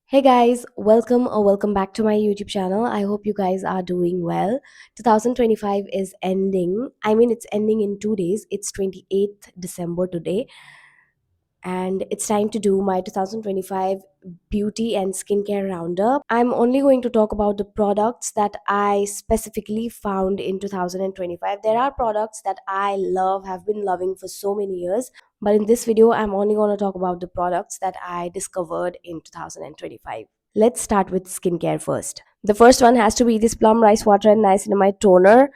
Hey guys, welcome back to my YouTube channel. I hope you guys are doing well. 2025 is ending. I mean, it's ending in 2 days. It's 28th December today, and it's time to do my 2025 beauty and skincare roundup. I'm only going to talk about the products that I specifically found in 2025. There are products that I love, have been loving for so many years, but in this video, I'm only going to talk about the products that I discovered in 2025. Let's start with skincare first. The first one has to be this Plum Rice Water and Niacinamide Toner.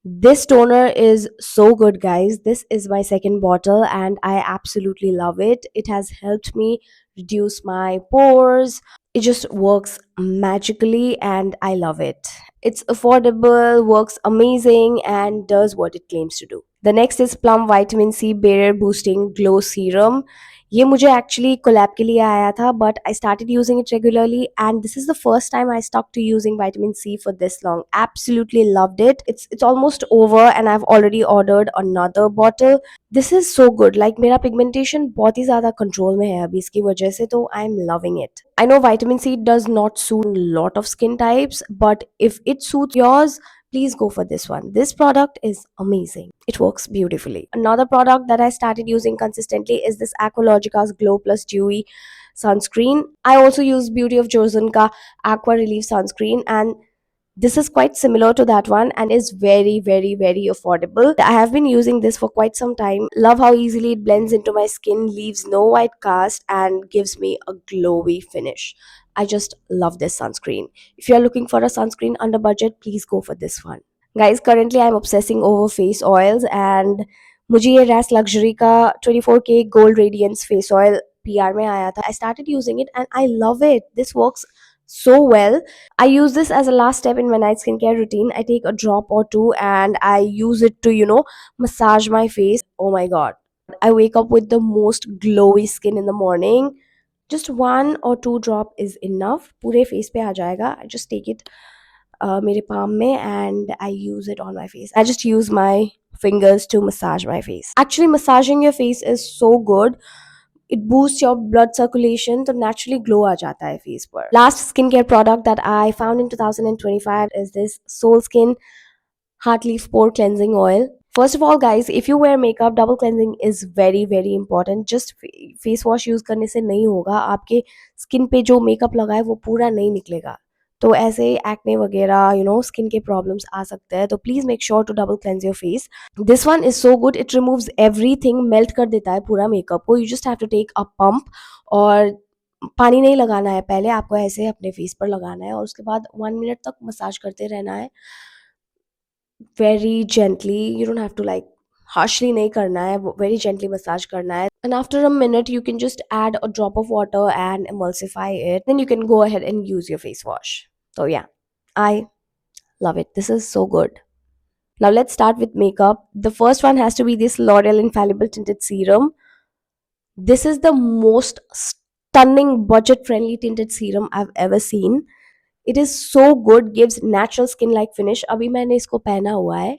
This toner is so good, guys. This is my second bottle and I absolutely love it. It has helped me reduce my pores. It just works magically and I love it. It's affordable, works amazing, and does what it claims to do. The next is Plum Vitamin C Barrier Boosting Glow Serum. ये मुझे actually collab के लिए आया था but I started using it regularly and this is the first time I stuck to using vitamin C for this long. Absolutely loved it. It's almost over and I've already ordered another bottle. This is so good. Like मेरा pigmentation बहुत ही ज़्यादा control में है अभी इसकी वजह से, तो I'm loving it. I know vitamin C does not suit a lot of skin types, but if it suits yours, please go for this one. This product is amazing. It works beautifully. Another product that I started using consistently is this Aqualogica's Glow Plus Dewy sunscreen. I also use Beauty of Joseon ka Aqua Relief sunscreen, and this is quite similar to that one and is very affordable. I have been using this for quite some time. Love how easily it blends into my skin, leaves no white cast, and gives me a glowy finish. I just love this sunscreen. If you are looking for a sunscreen under budget, please go for this one. Guys, currently I'm obsessing over face oils, and मुझे ये रैस luxury का 24K gold radiance face oil PR में आया था. I started using it and I love it. This works so well. I use this as a last step in my night skincare routine. I take a drop or two and I use it to, massage my face. Oh my god. I wake up with the most glowy skin in the morning. Just one or two drop is enough. पूरे face पे आ जाएगा. I just take it मेरे palm में and I use it on my face. I just use my fingers to massage my face. Actually, massaging your face is so good. It boosts your blood circulation, तो naturally glow आ जाता है face पर. Last skincare product that I found in 2025 is this Soul Skin Heart Leaf Pore Cleansing Oil. First of all, guys, if you wear makeup, double cleansing is very important. Just face wash use करने से नहीं होगा. आपके skin पे जो makeup लगा है वो पूरा नहीं निकलेगा. तो ऐसे एक्ने वगैरह स्किन के प्रॉब्लम्स आ सकते हैं, तो please make sure to double cleanse your face. This one is so good. It removes everything, melt कर देता है पूरा मेकअप को. You just have to take a pump और पानी नहीं लगाना है पहले, आपको ऐसे अपने फेस पर लगाना है और उसके बाद 1 मिनट तक मसाज करते रहना है very gently. You don't have to like harshly नहीं करना है, very gently massage करना है. And after a minute, you can just add a drop of water and emulsify it. Then you can go ahead and use your face wash. So yeah, I love it. This is so good. Now let's start with makeup. The first one has to be this L'Oreal Infallible Tinted Serum. This is the most stunning budget-friendly tinted serum I've ever seen. It is so good, gives natural skin-like finish. अभी मैंने इसको पहना हुआ है.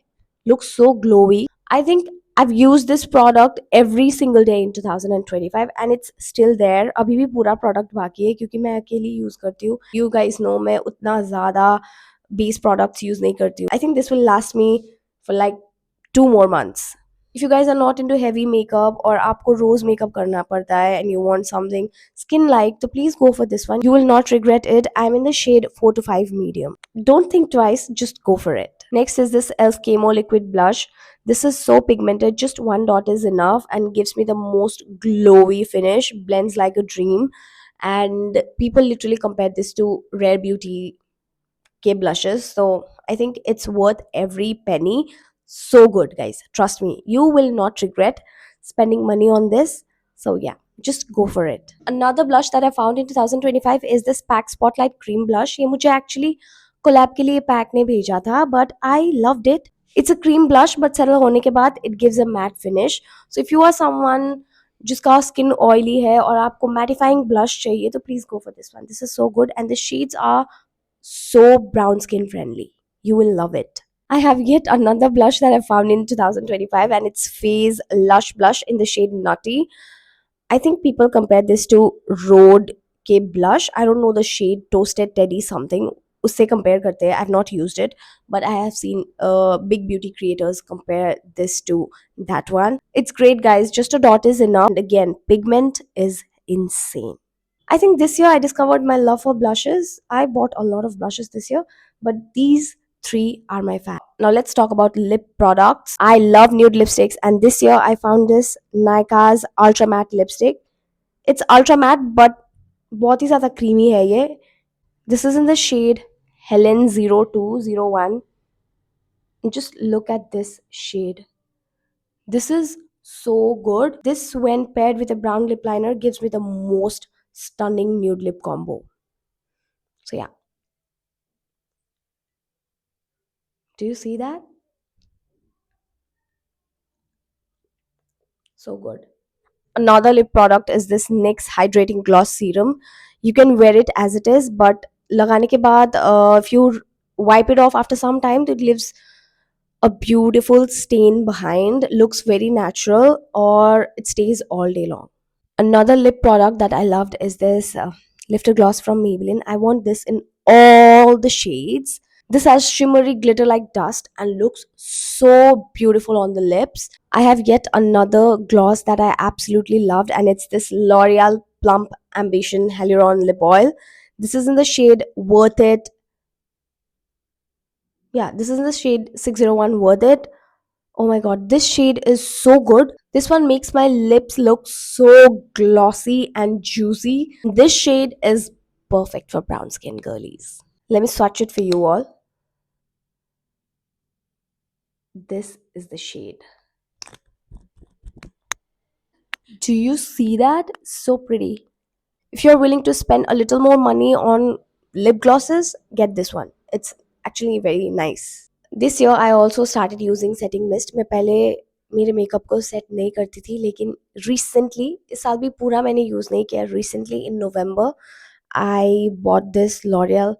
Looks so glowy. I think I've used this product every single day in 2025 and it's still there. अभी भी पूरा product बाकी है क्योंकि मैं अकेली use करती हूँ. You guys know मैं उतना ज़्यादा base products use नहीं करती हूँ. I think this will last me for like 2 more months. If you guys are not into heavy makeup or आपको रोज makeup करना पड़ता है and you want something skin like, so please go for this one. You will not regret it. I'm in the shade 4 to 5 medium. Don't think twice, just go for it. Next is this e.l.f. Camo Liquid Blush. This is so pigmented, just one dot is enough and gives me the most glowy finish, blends like a dream. And people literally compare this to Rare Beauty K blushes, so I think it's worth every penny. So good, guys, trust me, you will not regret spending money on this. So yeah, just go for it. Another blush that I found in 2025 is this PAC Spotlight Cream Blush. ये मुझे actually collab के लिए PAC ने भेजा था, but I loved it. It's a cream blush, but settle होने के बाद it gives a matte finish. So if you are someone जिसका skin oily है और आपको mattifying blush चाहिए, तो please go for this one. This is so good and the shades are so brown skin friendly. You will love it. I have yet another blush that I found in 2025 and it's Phase Lush Blush in the shade Nutty. I think people compare this to Rhode के blush. I don't know the shade Toasted Teddy something. उससे compare करते हैं. I've not used it, but I have seen big beauty creators compare this to that one. It's great, guys. Just a dot is enough. And again, pigment is insane. I think this year I discovered my love for blushes. I bought a lot of blushes this year, but these three are my favorite. Now let's talk about lip products. I love nude lipsticks, and this year I found this Nykaa's Ultra Matte lipstick. It's ultra matte, but बहुत ही ज़्यादा creamy है ये. This is in the shade Helen 0201. Just look at this shade. This is so good. This, when paired with a brown lip liner, gives me the most stunning nude lip combo. So yeah, do you see that? So good. Another lip product is this NYX Hydrating Gloss Serum. You can wear it as it is, but लगाने के बाद if you wipe it off after some time, it leaves a beautiful stain behind. Looks very natural, or it stays all day long. Another lip product that I loved is this lifter gloss from Maybelline. I want this in all the shades. This has shimmery glitter like dust and looks so beautiful on the lips. I have yet another gloss that I absolutely loved, and it's this L'Oreal Plump Ambition Hyaluron Lip Oil. This is in the shade Worth It. Yeah, this is in the shade 601 Worth It. Oh my god, this shade is so good. This one makes my lips look so glossy and juicy. This shade is perfect for brown skin girlies. Let me swatch it for you all. This is the shade. Do you see that? So pretty. If you're willing to spend a little more money on lip glosses, get this one. It's actually very nice. This year I also started using setting mist. मैं पहले मेरे makeup को set नहीं करती थी, लेकिन recently, इस साल भी पूरा मैंने यूज़ नहीं किया. Recently in November I bought this L'Oreal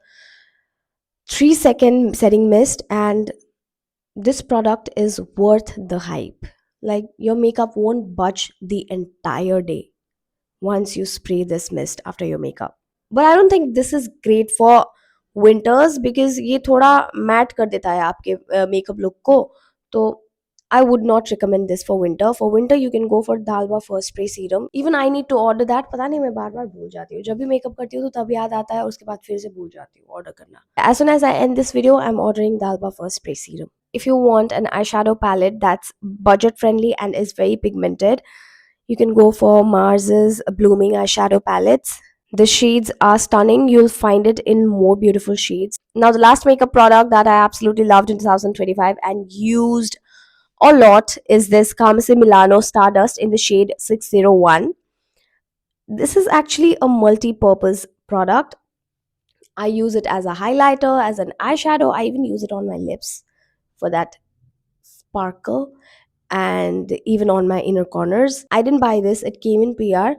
3-second setting mist, and this product is worth the hype. Like, your makeup won't budge the entire day once you spray this mist after your makeup. But I don't think this is great for winters because ये थोड़ा mat कर देता है आपके makeup look को. तो I would not recommend this for winter. For winter, you can go for Dalba First Spray Serum. Even I need to order that. पता नहीं मैं बार बार भूल जाती हूँ. जब भी makeup करती हूँ तो तब याद आता है और उसके बाद फिर से भूल जाती हूँ order करना. As soon as I end this video, I'm ordering Dalba First Spray Serum. If you want an eyeshadow palette that's budget friendly and is very pigmented, you can go for Mars's Blooming eyeshadow palettes. The shades are stunning. You'll find it in more beautiful shades. Now, the last makeup product that I absolutely loved in 2025 and used a lot is this Carmese Milano Stardust in the shade 601. This is actually a multi-purpose product. I use it as a highlighter, as an eyeshadow. I even use it on my lips for that sparkle, and even on my inner corners. I didn't buy this. It came in PR.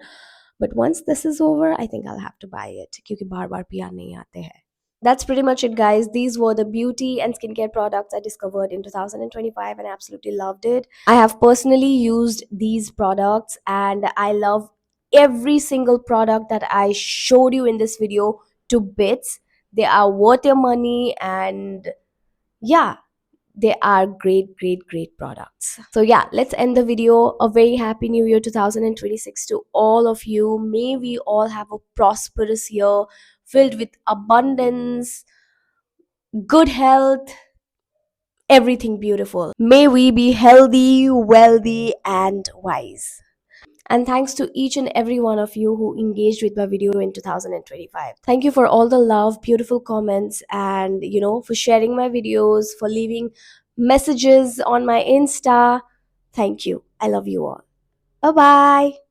But once this is over, I think I'll have to buy it क्योंकि बार बार PR नहीं आते हैं. That's pretty much it, guys. These were the beauty and skincare products I discovered in 2025 and I absolutely loved it. I have personally used these products and I love every single product that I showed you in this video to bits. They are worth your money, and yeah, they are great products. So yeah, let's end the video. A very happy new year 2026 to all of you. May we all have a prosperous year filled with abundance, good health, everything beautiful. May we be healthy, wealthy, and wise. And thanks to each and every one of you who engaged with my video in 2025. Thank you for all the love, beautiful comments, and for sharing my videos, for leaving messages on my Insta. Thank you. I love you all. Bye bye.